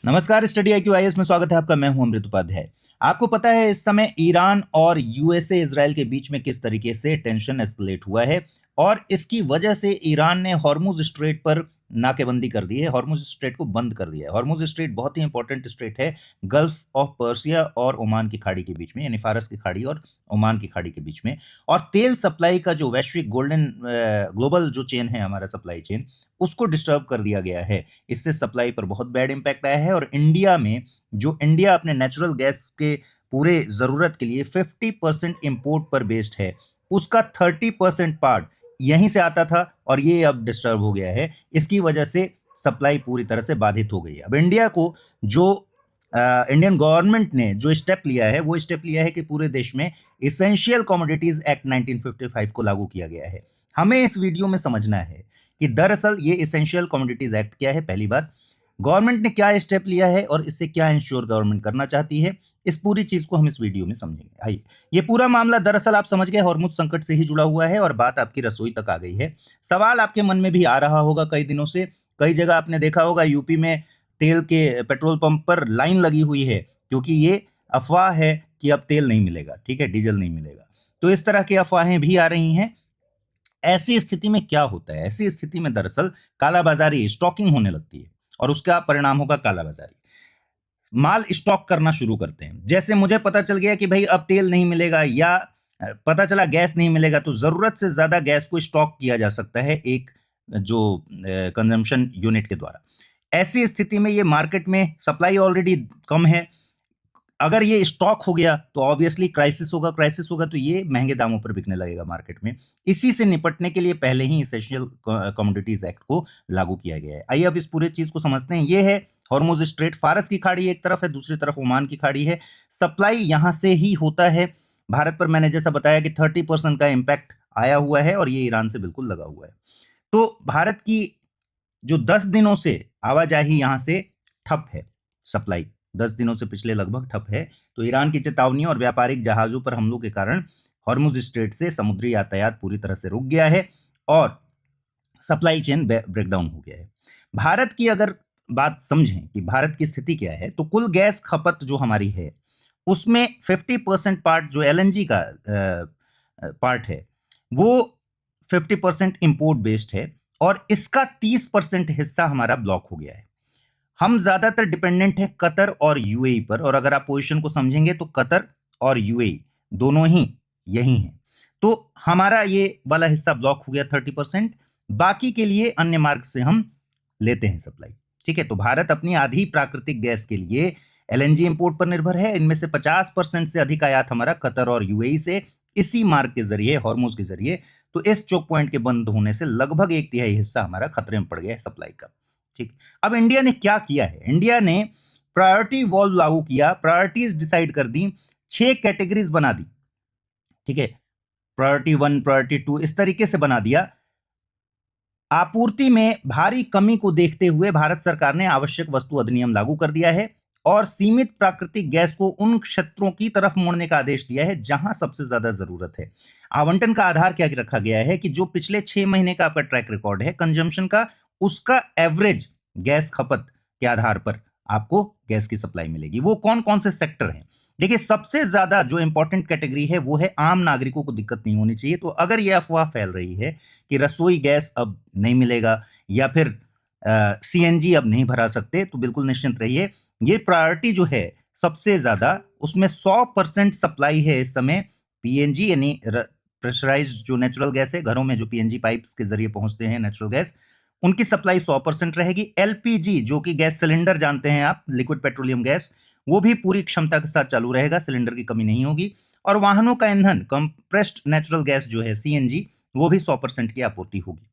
नमस्कार, study IQ IAS में स्वागत है आपका। मैं हूं अमृत उपाध्याय। आपको पता है इस समय ईरान और यूएसए इजराइल के बीच में किस तरीके से टेंशन एस्केलेट हुआ है और इसकी वजह से ईरान ने हॉर्मुज स्ट्रेट पर नाकेबंदी कर दी है। हॉर्मुज स्ट्रेट को बंद कर दिया है। हॉर्मुज स्ट्रेट बहुत ही इंपॉर्टेंट स्ट्रेट है गल्फ ऑफ पर्सिया और ओमान की खाड़ी के बीच में, यानी फारस की खाड़ी और ओमान की खाड़ी के बीच में। और तेल सप्लाई का जो वैश्विक ग्लोबल जो चेन है, हमारा सप्लाई चेन, उसको डिस्टर्ब कर दिया गया है। इससे सप्लाई पर बहुत बैड इंपैक्ट आया है। और इंडिया अपने नेचुरल गैस के पूरे जरूरत के लिए 50% इंपोर्ट पर बेस्ड है, उसका 30% पार्ट यहीं से आता था और ये अब डिस्टर्ब हो गया है। इसकी वजह से सप्लाई पूरी तरह से बाधित हो गई है। अब इंडिया को जो इंडियन गवर्नमेंट ने जो स्टेप लिया है, वो स्टेप लिया है कि पूरे देश में इसेंशियल कमोडिटीज एक्ट 1955 को लागू किया गया है। हमें इस वीडियो में समझना है कि दरअसल ये इसेंशियल कमोडिटीज एक्ट क्या है। पहली बात, गवर्नमेंट ने क्या स्टेप लिया है और इससे क्या इंश्योर गवर्नमेंट करना चाहती है, इस पूरी चीज को हम इस वीडियो में समझेंगे। आइए, ये पूरा मामला दरअसल आप समझ गए हॉर्मुज संकट से ही जुड़ा हुआ है और बात आपकी रसोई तक आ गई है। सवाल आपके मन में भी आ रहा होगा कई दिनों से। कई जगह आपने देखा होगा यूपी में तेल के पेट्रोल पंप पर लाइन लगी हुई है, क्योंकि ये अफवाह है कि अब तेल नहीं मिलेगा, ठीक है, डीजल नहीं मिलेगा। तो इस तरह की अफवाहें भी आ रही हैं। ऐसी स्थिति में क्या होता है? ऐसी स्थिति में दरअसल कालाबाजारी, स्टॉकिंग होने लगती है और उसका परिणाम होगा कालाबाजारी। माल स्टॉक करना शुरू करते हैं। जैसे मुझे पता चल गया कि भाई अब तेल नहीं मिलेगा, या पता चला गैस नहीं मिलेगा, तो जरूरत से ज्यादा गैस को स्टॉक किया जा सकता है एक जो कंजम्पशन यूनिट के द्वारा। ऐसी स्थिति में ये मार्केट में सप्लाई ऑलरेडी कम है, अगर ये स्टॉक हो गया तो ऑब्वियसली क्राइसिस होगा तो ये महंगे दामों पर बिकने लगेगा मार्केट में। इसी से निपटने के लिए पहले ही इसेंशियल कमोडिटीज एक्ट को लागू किया गया है। आइए अब इस पूरे चीज को समझते हैं। ये है हॉर्मुज स्ट्रेट, फारस की खाड़ी एक तरफ है, दूसरी तरफ ओमान की खाड़ी है। सप्लाई यहां से ही होता है। भारत पर मैंने जैसा बताया कि 30% का इंपैक्ट आया हुआ है और ये ईरान से बिल्कुल लगा हुआ है। तो भारत की जो 10 दिनों से आवाजाही यहां से ठप है, सप्लाई 10 दिनों से पिछले लगभग ठप है। तो ईरान की चेतावनी और व्यापारिक जहाजों पर हमलों के कारण हॉर्मुज स्ट्रेट से समुद्री यातायात पूरी तरह से रुक गया है और सप्लाई चेन ब्रेकडाउन हो गया है। भारत की अगर बात समझें कि भारत की स्थिति क्या है, तो कुल गैस खपत जो हमारी है उसमें 50% पार्ट जो LNG का पार्ट है, वो 50% इंपोर्ट बेस्ड है और इसका 30% हिस्सा हमारा ब्लॉक हो गया है। हम ज्यादातर डिपेंडेंट है कतर और यूएई पर, और अगर आप पोजीशन को समझेंगे तो कतर और यूएई दोनों ही यही हैं। तो हमारा ये वाला हिस्सा ब्लॉक हो गया 30%। बाकी के लिए अन्य मार्ग से हम लेते हैं सप्लाई, ठीक है। तो भारत अपनी आधी प्राकृतिक गैस के लिए LNG इंपोर्ट पर निर्भर है। इनमें से 50% से अधिक आयात हमारा कतर और यूएई से, इसी मार्ग के जरिए, हॉर्मुज के जरिए। तो इस चोक पॉइंट के बंद होने से लगभग 1/3 हिस्सा हमारा खतरे में पड़ गया है सप्लाई का, ठीक। अब इंडिया ने क्या किया है? इंडिया ने प्रायोरिटी वॉल्व लागू किया, प्रायोरिटीज डिसाइड कर दी, 6 कैटेगरीज बना दी, ठीक है। प्रायोरिटी 1, प्रायोरिटी 2, इस तरीके से बना दिया। आपूर्ति में भारी कमी को देखते हुए भारत सरकार ने आवश्यक वस्तु अधिनियम लागू कर दिया है और सीमित प्राकृतिक गैस को उन क्षेत्रों की तरफ मोड़ने का आदेश दिया है जहां सबसे ज्यादा जरूरत है। आवंटन का आधार क्या रखा गया है कि जो पिछले 6 महीने का आपका ट्रैक रिकॉर्ड है कंजम्पशन का, उसका एवरेज गैस खपत के आधार पर आपको गैस की सप्लाई मिलेगी। वो कौन कौन से सेक्टर हैं? देखिए, सबसे ज्यादा जो इंपॉर्टेंट कैटेगरी है वो है आम नागरिकों को दिक्कत नहीं होनी चाहिए। तो अगर यह अफवाह फैल रही है कि रसोई गैस अब नहीं मिलेगा या फिर CNG अब नहीं भरा सकते, तो बिल्कुल निश्चिंत रहिए। ये प्रायोरिटी जो है सबसे ज्यादा, उसमें 100% सप्लाई है इस समय PNG, यानी प्रेशराइज्ड जो नेचुरल गैस है, घरों में जो PNG पाइप्स के जरिए पहुंचते हैं नेचुरल गैस, उनकी सप्लाई 100% रहेगी। LPG जो कि गैस सिलेंडर जानते हैं आप, लिक्विड पेट्रोलियम गैस, वो भी पूरी क्षमता के साथ चालू रहेगा, सिलेंडर की कमी नहीं होगी। और वाहनों का ईंधन कंप्रेस्ड नेचुरल गैस जो है CNG, वो भी 100% की आपूर्ति होगी।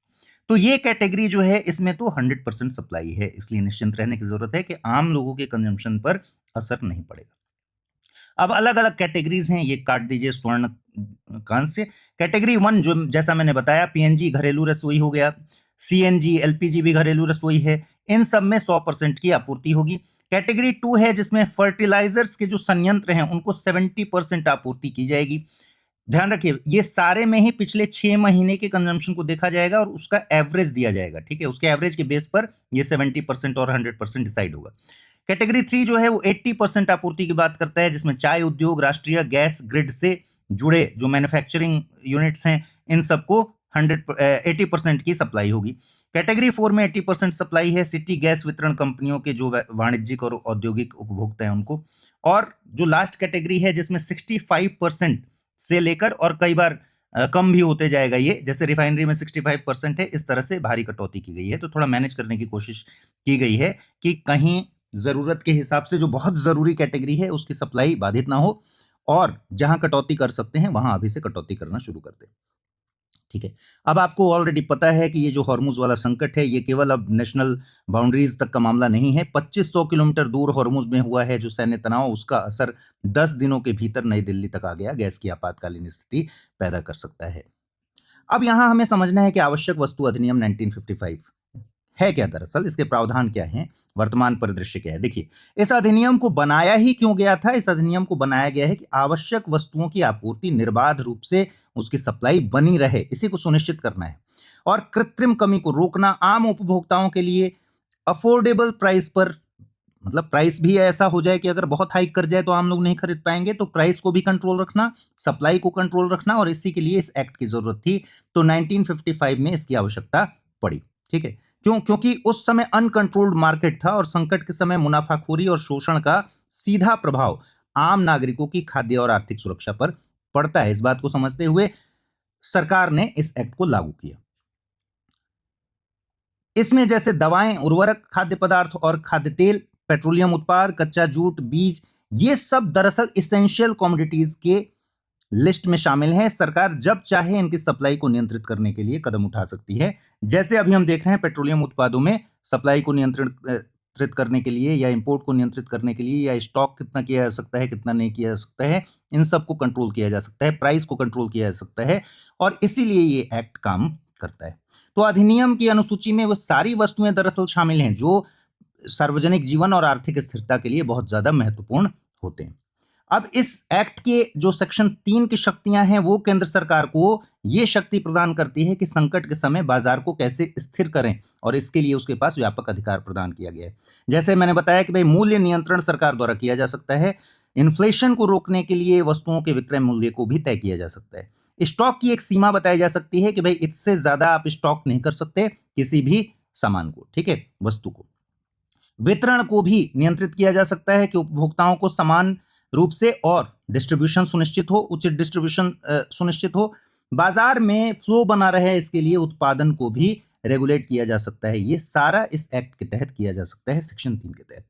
तो ये कैटेगरी जो है इसमें तो 100% सप्लाई है, इसलिए निश्चिंत रहने की जरूरत है कि आम लोगों के कंजम्पशन पर असर नहीं पड़ेगा। अब अलग अलग कैटेगरीज हैं, ये काट दीजिए स्वर्ण कांस्य। कैटेगरी 1 जो जैसा मैंने बताया, PNG घरेलू रसोई हो गया, CNG LPG भी घरेलू रसोई है, इन सब में 100% की आपूर्ति होगी। कैटेगरी 2 है जिसमें फर्टिलाइजर्स के जो संयंत्र हैं उनको 70% आपूर्ति की जाएगी। ध्यान रखिए, ये सारे में ही पिछले 6 महीने के कंजम्पशन को देखा जाएगा और उसका एवरेज दिया जाएगा, ठीक है। उसके एवरेज के बेस पर ये 70% और 100% डिसाइड होगा। कैटेगरी 3 जो है वो 80% आपूर्ति की बात करता है, जिसमें चाय उद्योग, राष्ट्रीय गैस ग्रिड से जुड़े जो मैन्युफैक्चरिंग यूनिट्स हैं, इन सबको 80% की सप्लाई होगी। कैटेगरी 4 में 80% सप्लाई है सिटी गैस वितरण कंपनियों के जो वाणिज्यिक और औद्योगिक उपभोक्ता हैं उनको। और जो लास्ट कैटेगरी है जिसमें 65% से लेकर और कई बार कम भी होते जाएगा ये, जैसे रिफाइनरी में 65% है, इस तरह से भारी कटौती की गई है। तो थोड़ा मैनेज करने की कोशिश की गई है कि कहीं जरूरत के हिसाब से जो बहुत जरूरी कैटेगरी है उसकी सप्लाई बाधित ना हो, और जहां कटौती कर सकते हैं वहां अभी से कटौती करना शुरू कर दें। ठीक है, अब आपको ऑलरेडी पता है कि ये जो हॉर्मुज वाला संकट है ये केवल अब नेशनल बाउंड्रीज तक का मामला नहीं है। 2500 किलोमीटर दूर हॉर्मुज में हुआ है जो सैन्य तनाव, उसका असर 10 दिनों के भीतर नई दिल्ली तक आ गया, गैस की आपातकालीन स्थिति पैदा कर सकता है। अब यहां हमें समझना है कि आवश्यक वस्तु अधिनियम 1955 है क्या, दरअसल इसके प्रावधान क्या हैं, वर्तमान परिदृश्य क्या है। देखिए, इस अधिनियम को बनाया ही क्यों गया था? इस अधिनियम को बनाया गया है कि आवश्यक वस्तुओं की आपूर्ति निर्बाध रूप से उसकी सप्लाई बनी रहे, इसी को सुनिश्चित करना है, और कृत्रिम कमी को रोकना, आम उपभोक्ताओं के लिए अफोर्डेबल प्राइस पर, मतलब प्राइस भी ऐसा हो जाए कि अगर बहुत हाइक कर जाए तो आम लोग नहीं खरीद पाएंगे, तो प्राइस को भी कंट्रोल रखना, सप्लाई को कंट्रोल रखना, और इसी के लिए इस एक्ट की जरूरत थी। तो 1955 में इसकी आवश्यकता पड़ी। ठीक है, क्यों? क्योंकि उस समय अनकंट्रोल्ड मार्केट था और संकट के समय मुनाफाखोरी और शोषण का सीधा प्रभाव आम नागरिकों की खाद्य और आर्थिक सुरक्षा पर पड़ता है। इस बात को समझते हुए सरकार ने इस एक्ट को लागू किया। इसमें जैसे दवाएं, उर्वरक, खाद्य पदार्थ और खाद्य तेल, पेट्रोलियम उत्पाद, कच्चा जूट, बीज, ये सब दरअसल इसेंशियल कमोडिटीज के लिस्ट में शामिल है। सरकार जब चाहे इनकी सप्लाई को नियंत्रित करने के लिए कदम उठा सकती है। जैसे अभी हम देख रहे हैं पेट्रोलियम उत्पादों में सप्लाई को नियंत्रित करने के लिए, या इंपोर्ट को नियंत्रित करने के लिए, या स्टॉक कितना किया जा सकता है, कितना नहीं किया जा सकता है, इन सब को कंट्रोल किया जा सकता है, प्राइस को कंट्रोल किया जा सकता है, और इसीलिए ये एक्ट काम करता है। तो अधिनियम की अनुसूची में वो सारी वस्तुएं दरअसल शामिल हैं जो सार्वजनिक जीवन और आर्थिक स्थिरता के लिए बहुत ज्यादा महत्वपूर्ण होते हैं। अब इस एक्ट के जो सेक्शन 3 की शक्तियां हैं वो केंद्र सरकार को ये शक्ति प्रदान करती है कि संकट के समय बाजार को कैसे स्थिर करें, और इसके लिए उसके पास व्यापक अधिकार प्रदान किया गया है। जैसे मैंने बताया कि भाई मूल्य नियंत्रण सरकार द्वारा किया जा सकता है, इन्फ्लेशन को रोकने के लिए वस्तुओं के विक्रय मूल्य को भी तय किया जा सकता है, स्टॉक की एक सीमा बताई जा सकती है कि भाई इससे ज्यादा आप स्टॉक नहीं कर सकते किसी भी सामान को, ठीक है, वस्तु को। वितरण को भी नियंत्रित किया जा सकता है कि उपभोक्ताओं को समान रूप से और डिस्ट्रीब्यूशन सुनिश्चित हो, उचित डिस्ट्रीब्यूशन सुनिश्चित हो, बाजार में फ्लो बना रहे, इसके लिए उत्पादन को भी रेगुलेट किया जा सकता है। ये सारा इस एक्ट के तहत किया जा सकता है, सेक्शन 3 के तहत।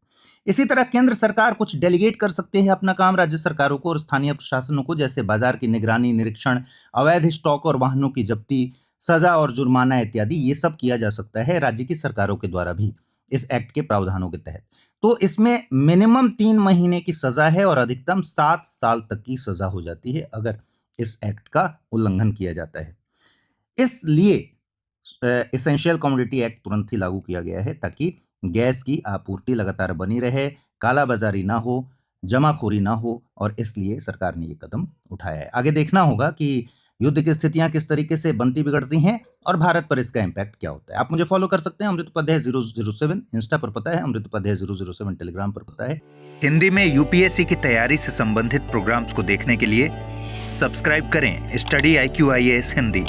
इसी तरह केंद्र सरकार कुछ डेलीगेट कर सकते हैं अपना काम राज्य सरकारों को और स्थानीय प्रशासनों को, जैसे बाजार की निगरानी, निरीक्षण, अवैध स्टॉक और वाहनों की जब्ती, सजा और जुर्माना इत्यादि, ये सब किया जा सकता है राज्य की सरकारों के द्वारा भी इस एक्ट के प्रावधानों के तहत। तो इसमें मिनिमम 3 महीने की सजा है और अधिकतम 7 साल तक की सजा हो जाती है अगर इस एक्ट का उल्लंघन किया जाता है। इसलिए एसेंशियल कमोडिटी एक्ट तुरंत ही लागू किया गया है ताकि गैस की आपूर्ति लगातार बनी रहे, कालाबाजारी ना हो, जमाखोरी ना हो, और इसलिए सरकार ने ये कदम उठाया है। आगे देखना होगा कि युद्ध की स्थितियां किस तरीके से बनती बिगड़ती हैं और भारत पर इसका इम्पैक्ट क्या होता है। आप मुझे फॉलो कर सकते हैं, अमृत उपाध्याय 007 इंस्टा पर पता है, अमृत उपाध्याय 007 टेलीग्राम पर पता है। हिंदी में यूपीएससी की तैयारी से संबंधित प्रोग्राम्स को देखने के लिए सब्सक्राइब करें स्टडी IQ IAS हिंदी।